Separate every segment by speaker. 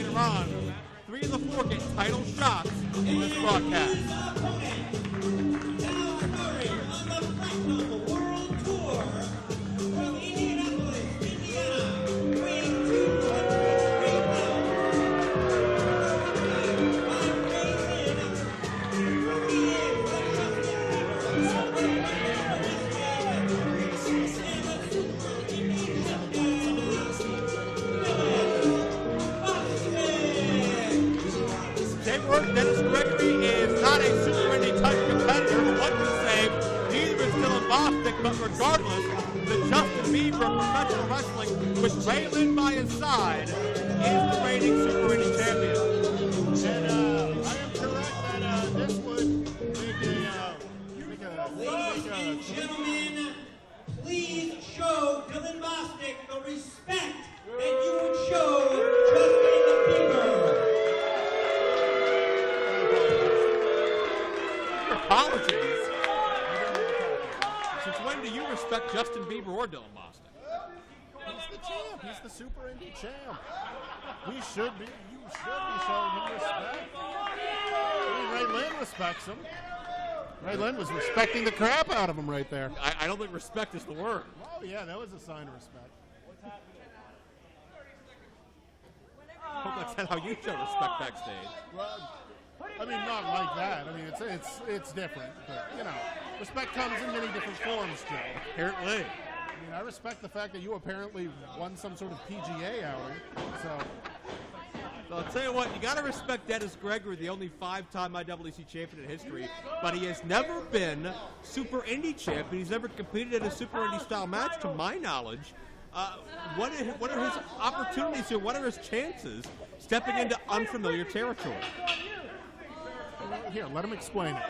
Speaker 1: later on. 3 of the 4 get title shots in this broadcast. Dennis Gregory is not a Super Indy type competitor, but one can say neither is Dylan Bostic, but regardless, the Justin Bieber of professional wrestling with Ray Lynn by his side is the reigning Super Indy champion.
Speaker 2: And I am correct that this would Ladies and gentlemen, please show Dylan Bostic the respect that you would show Justin Bieber.
Speaker 1: Apologies. Since when do you respect Justin Bieber or Dylan Bostic?
Speaker 2: He's the champ. He's the Super Indy champ. You should be showing him respect. I mean, Ray Lynn respects him. Ray Lynn was respecting the crap out of him right there.
Speaker 1: I don't think respect is the word.
Speaker 2: Oh, yeah, that was a sign of respect.
Speaker 1: Hope that's not how you show respect backstage.
Speaker 2: Well, I mean, not like that. I mean, it's different. But, you know, respect comes in many different forms, Joe.
Speaker 1: Apparently.
Speaker 2: I mean, I respect the fact that you apparently won some sort of PGA outing. So
Speaker 1: I'll tell you what, you got to respect Dennis Gregory, the only 5-time IWC champion in history, but he has never been Super Indy champion. He's never competed in a Super Indy style match, to my knowledge. What are his opportunities here? What are his chances stepping into unfamiliar territory?
Speaker 2: Here, let him explain it.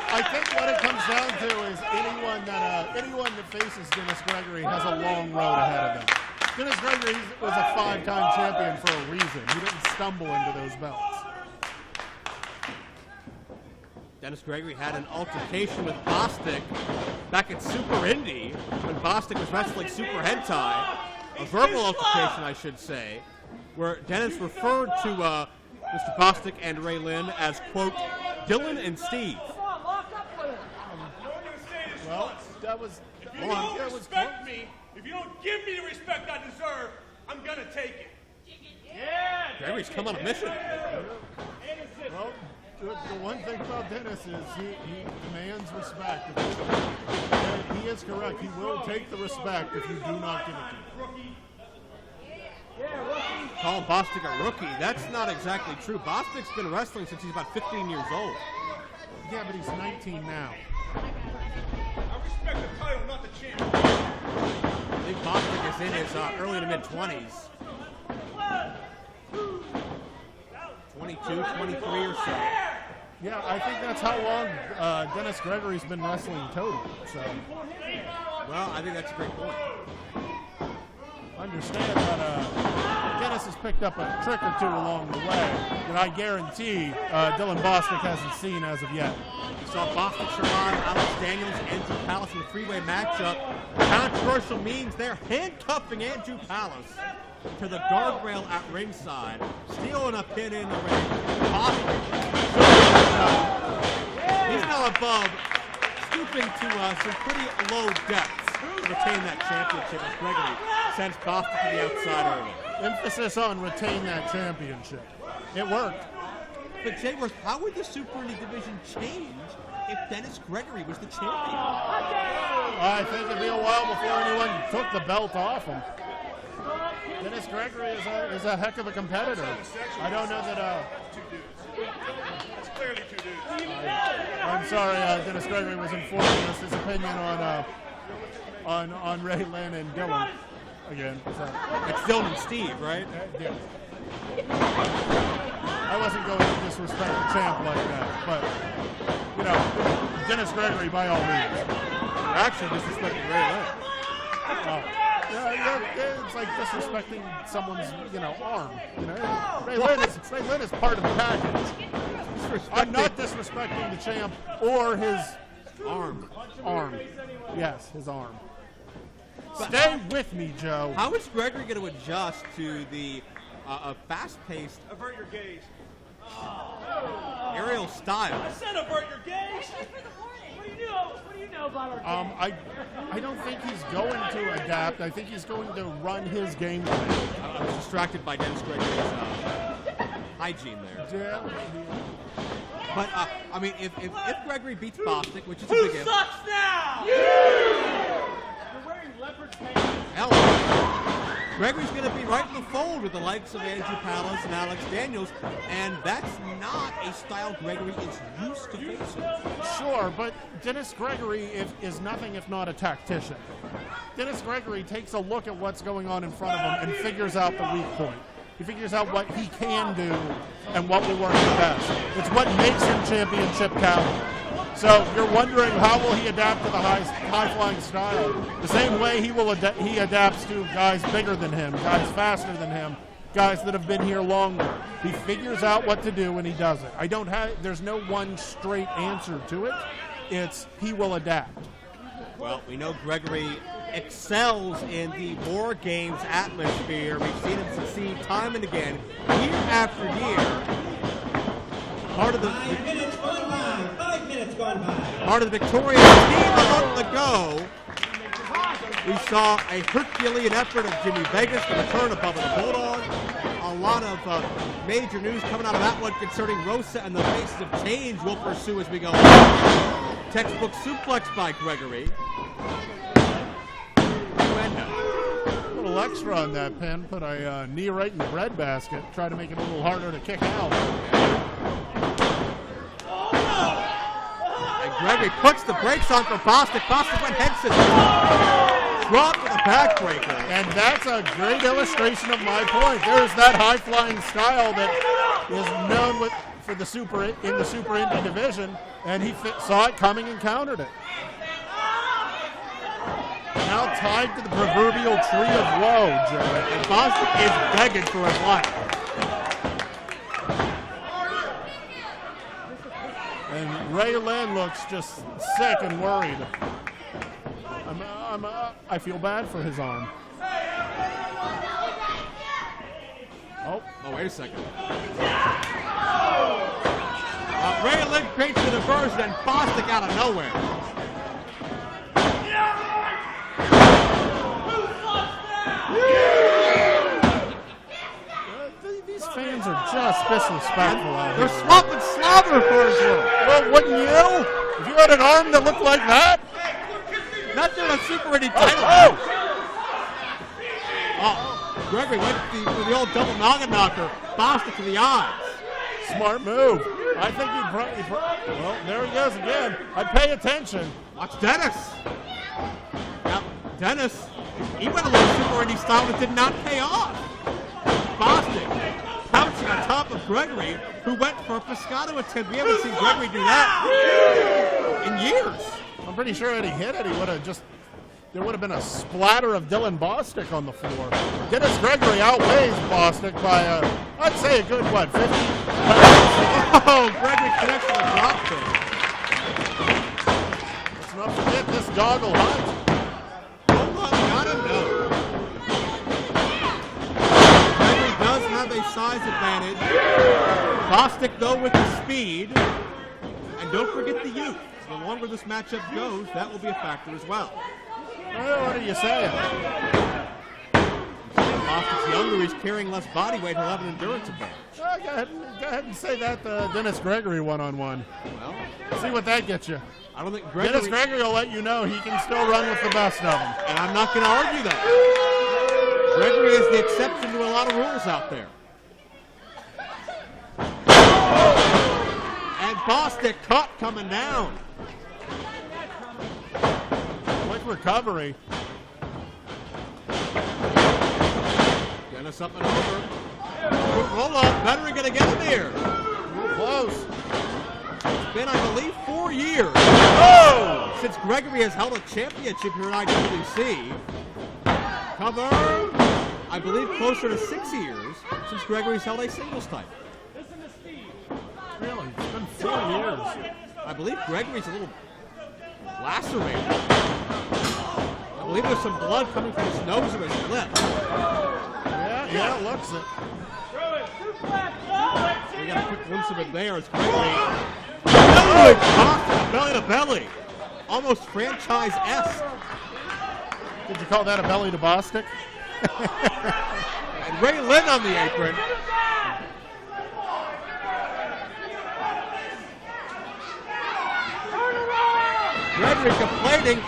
Speaker 2: I think what it comes down to is anyone that faces Dennis Gregory has a long road ahead of them. Dennis Gregory was a 5-time champion for a reason. He didn't stumble into those belts.
Speaker 1: Dennis Gregory had an altercation with Bostic back at Super Indy when Bostic was wrestling Super Hentai. A verbal altercation, I should say, where Dennis referred to Mr. Bostic and Ray Lynn as, quote, Dylan and Steve.
Speaker 2: Well, that was...
Speaker 3: If you don't respect me, if you don't give me the respect I deserve, I'm going to take it. Yeah!
Speaker 1: Gregory's come on a mission.
Speaker 2: Well, the one thing about Dennis is he demands respect. He is correct. He will take the respect if you do not give it to him.
Speaker 1: Call Bostic a rookie. That's not exactly true. Bostic's been wrestling since he's about 15 years old.
Speaker 2: Yeah, but he's 19 now.
Speaker 3: I respect the title, not the champ.
Speaker 1: I think Bostic is in his early to mid-20s. 22, 23 or so.
Speaker 2: Yeah, I think that's how long Dennis Gregory's been wrestling total. So,
Speaker 1: well, I think that's a great point.
Speaker 2: Understand that Dennis has picked up a trick or two along the way that I guarantee Dylan Bostic hasn't seen as of yet.
Speaker 1: We saw Bostic survive Alex Daniels, Andrew Palace in a 3-way matchup. Controversial means they're handcuffing Andrew Palace to the guardrail at ringside, stealing a pin in the ring. Bostic, he's now above, stooping to some pretty low depths to retain that championship as Gregory sends Bostic to the outside early.
Speaker 2: Emphasis on retain that championship. It worked.
Speaker 1: But Jay Worth, how would the Super Indy division change if Dennis Gregory was the champion?
Speaker 2: I think it'd be a while before anyone took the belt off him. Dennis Gregory is a heck of a competitor. I don't know that...
Speaker 3: Two dudes. It's clearly two dudes.
Speaker 2: I'm sorry, Dennis Gregory was informing us his opinion on Ray Lynn and Dylan again. So.
Speaker 1: It's Dylan and Steve, right?
Speaker 2: Yeah. I wasn't going to disrespect the champ like that, but, you know, Dennis Gregory by all means.
Speaker 1: You're actually disrespecting Ray Lynn.
Speaker 2: Yeah, it's like disrespecting someone's, arm. Ray Lynn is part of the package.
Speaker 1: He's
Speaker 2: I'm not disrespecting the champ or his
Speaker 1: arm.
Speaker 2: Yes, his arm. Stay with me, Joe.
Speaker 1: How is Gregory going to adjust to the fast-paced
Speaker 3: Avert your gaze.
Speaker 1: aerial style?
Speaker 3: I said avert your gaze. What do you know? What do you know about our game?
Speaker 2: I don't think he's going to adapt. I think he's going to run his game plan.
Speaker 1: I was distracted by Dennis Gregory's hygiene there.
Speaker 2: Yeah.
Speaker 1: But, I mean, if Gregory beats Bostic, which is a
Speaker 3: Who
Speaker 1: big if.
Speaker 3: sucks now? You're wearing leopard pants.
Speaker 1: Hell, Gregory's going to be right in the fold with the likes of Andrew Palace and Alex Daniels, and that's not a style Gregory is used to facing.
Speaker 2: Sure, but Dennis Gregory is nothing if not a tactician. Dennis Gregory takes a look at what's going on in front of him and figures out the weak point. He figures out what he can do and what will work the best. It's what makes him championship caliber. So you're wondering how will he adapt to the high-flying style? The same way he adapts to guys bigger than him, guys faster than him, guys that have been here longer. He figures out what to do and he does it. There's no one straight answer to it. It's he will adapt.
Speaker 1: Well, we know Gregory excels in the war games atmosphere. We've seen him succeed time and again, year after year. Part of the 5 minutes gone by. 5 minutes gone by. Part of the victorious team a month ago. We saw a Herculean effort of Jimmy Vegas to return above the Bulldog. A lot of major news coming out of that one concerning Rosa and the faces of change we'll pursue as we go on. Textbook suplex by Gregory.
Speaker 2: A little extra on that pin. Put a knee right in the breadbasket. Try to make it a little harder to kick out.
Speaker 1: And Gregory puts the brakes on for Bostic. Bostic went head scissors. Drop with a backbreaker.
Speaker 2: And that's a great illustration of my point. There's that high-flying style that is known for the Super Indy division, and he saw it coming and countered it. Now tied to the proverbial tree of woe, Joe.
Speaker 1: And Bostic is begging for his life.
Speaker 2: And Ray Lynn looks just sick and worried. I feel bad for his arm.
Speaker 1: Oh, wait a second. Ray Lynn creates the diversion and Bostic out of nowhere.
Speaker 2: These fans are just disrespectful out here.
Speaker 1: They're swapping slobber for his work.
Speaker 2: Well, wouldn't you? If you had an arm that looked like that?
Speaker 1: Not doing a Super Indy title. Oh, Gregory went for the old double noggin knocker. Bostic to the eyes.
Speaker 2: Smart move. I think well, there he goes again. I'd pay attention.
Speaker 1: Watch Dennis. Now, Dennis, he went a little Super Indy style that did not pay off. Bostic pouncing on top of Gregory, who went for a Pescado attempt. We haven't seen Gregory do that in years.
Speaker 2: I'm pretty sure had he hit it, there would have been a splatter of Dylan Bostic on the floor. Dennis Gregory outweighs Bostic by, I'd say a good, 50?
Speaker 1: Oh, Gregory connects with a drop kick.
Speaker 2: Let's not forget this goggle hunt.
Speaker 1: Hold on, gotta know. Gregory does have a size advantage. Bostic, though, with the speed. And don't forget the youth. The longer this matchup goes, that will be a factor as well.
Speaker 2: Well, what are you saying?
Speaker 1: Bostic's younger, he's carrying less body weight, he'll have an endurance advantage.
Speaker 2: Well, go ahead and say that Dennis Gregory one-on-one.
Speaker 1: Well,
Speaker 2: see what that gets you.
Speaker 1: I don't think Gregory...
Speaker 2: Dennis Gregory will let you know he can still run with the best of them.
Speaker 1: And I'm not going to argue that. Gregory is the exception to a lot of rules out there. And Bostic caught coming down.
Speaker 2: Quick recovery.
Speaker 1: Dennis up and over. Quick roll up. Veteran going to get him here.
Speaker 2: Close.
Speaker 1: It's been, I believe, 4 years. Oh! Since Gregory has held a championship here in IWC. Cover. I believe closer to 6 years since Gregory's held a singles title.
Speaker 2: Really? It's been years.
Speaker 1: I believe Gregory's a little lacerated. I believe there's some blood coming from his nose or his lip.
Speaker 2: Yeah, it looks it.
Speaker 1: We got a quick glimpse of it there. It's Gregory. Oh, belly to belly. Almost franchise-esque.
Speaker 2: Did you call that a belly to Bostic?
Speaker 1: And Ray Lynn on the apron. Gregory complaining.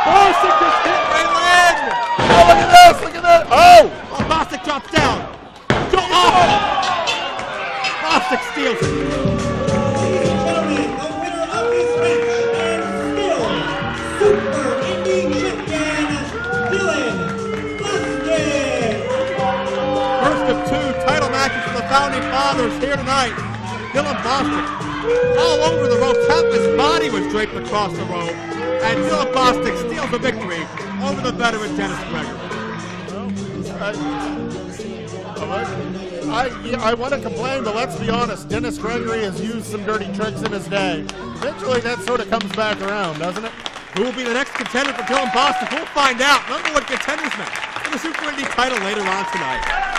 Speaker 1: Bostic just hit Ray Lynn.
Speaker 2: Oh, look at this! Look at that! Oh!
Speaker 1: Oh, Bostic drops down. Oh! Bostic steals it.
Speaker 4: Ladies and gentlemen, the winner of this match and still Super Indie Champion, Dylan Bostic.
Speaker 1: First of two title matches for the Founding Fathers here tonight. Dylan Bostic all over the ropes. Half his body was draped across the rope. And Dylan Bostic steals the victory over the veteran Dennis Gregory.
Speaker 2: I want to complain, but let's be honest. Dennis Gregory has used some dirty tricks in his day. Eventually, that sort of comes back around, doesn't it?
Speaker 1: Who will be the next contender for Dylan Bostic? We'll find out. Number one contenders match for the Super Indie title later on tonight.